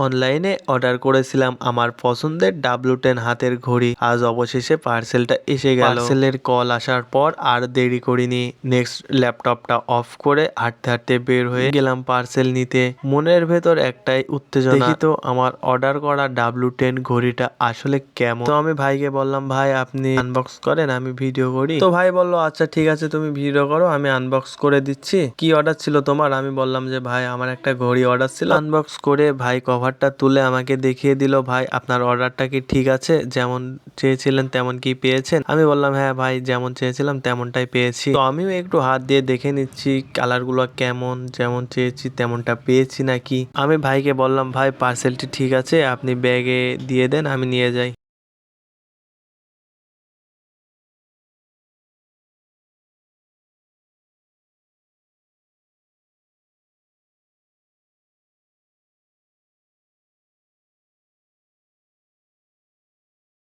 অনলাইনে অর্ডার করেছিলাম আমার পছন্দের W10 হাতের ঘড়ি। আজ অবশেষে পার্সেলটা এসে গেল। পার্সেলের কল আসার পর আর দেরি করিনি, নেক্সট ল্যাপটপটা অফ করে হাঁটতে হাঁটতে বের হয়ে গেলাম পার্সেল নিতে। মনের ভেতর একটাই উত্তেজনা, দেখি তো আমার অর্ডার করা W10 ঘড়িটা আসলে কেমন। তো আমি ভাইকে বললাম, ভাই আপনি আনবক্স করেন, আমি ভিডিও করি। তো ভাই বললো আচ্ছা ঠিক আছে, তুমি ভিডিও করো, আমি আনবক্স করে দিচ্ছি। কি অর্ডার ছিল তোমার? আমি বললাম যে ভাই আমার একটা ঘড়ি অর্ডার ছিল। আনবক্স করে ভাই কভারটা তুলে আমাকে দেখিয়ে দিল, ভাই আপনার অর্ডারটা কি ঠিক আছে, যেমন চেয়েছিলেন তেমন কি পেয়েছেন? আমি বললাম হ্যাঁ ভাই, যেমন চেয়েছিলাম তেমনটাই পেয়েছি। তো আমিও একটু হাত দিয়ে দেখে নিচ্ছি কালার গুলো কেমন, যেমন চেয়েছি তেমনটা পেয়েছি নাকি। আমি ভাইকে বললাম ভাই পার্সেলটি ঠিক আছে, আপনি ব্যাগে দিয়ে দেন, আমি নিয়ে যাই।